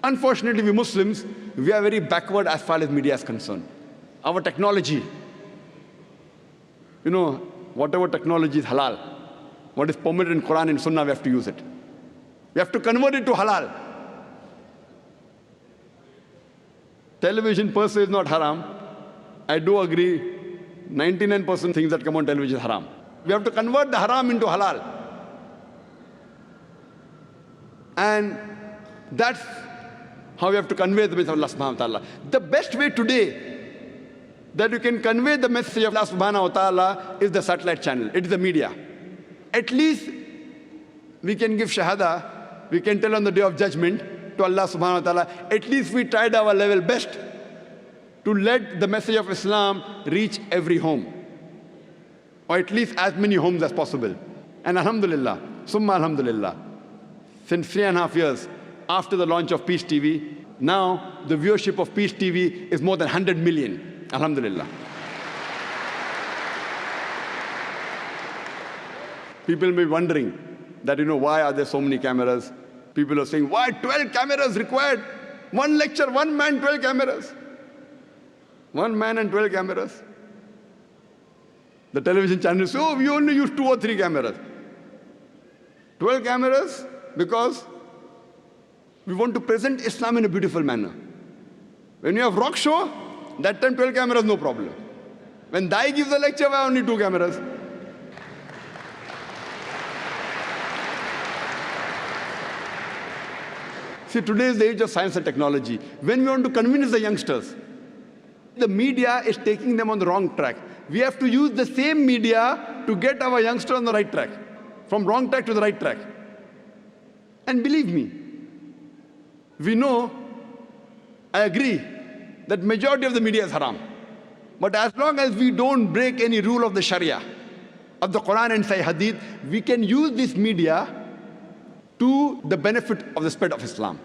Unfortunately, we Muslims, we are very backward as far as media is concerned. Our technology, whatever technology is halal, what is permitted in Quran and Sunnah, we have to use it. We have to convert it to halal. Television per se is not haram. I do agree, 99% things that come on television is haram. We have to convert the haram into halal. And that's how we have to convey the message of Allah subhanahu wa ta'ala. The best way today that you can convey the message of Allah subhanahu wa ta'ala is the satellite channel. It is the media. At least we can give shahada, we can tell on the day of judgment to Allah subhanahu wa ta'ala, at least we tried our level best to let the message of Islam reach every home, or at least as many homes as possible. And alhamdulillah, summa alhamdulillah, since 3.5 years after the launch of Peace TV, now the viewership of Peace TV is more than 100 million. Alhamdulillah. People may be wondering that, why are there so many cameras? People are saying, why 12 cameras required? One lecture, one man, 12 cameras. One man and 12 cameras. The television channels say, we only use 2 or 3 cameras. 12 cameras because we want to present Islam in a beautiful manner. When you have rock show, that time 12 cameras, no problem. When Dai gives a lecture, why only 2 cameras? See, today is the age of science and technology. When we want to convince the youngsters, the media is taking them on the wrong track. We have to use the same media to get our youngsters on the right track, from wrong track to the right track. And believe me, we know, I agree, that majority of the media is haram. But as long as we don't break any rule of the Sharia, of the Quran and Sahih Hadith, we can use this media to the benefit of the spread of Islam.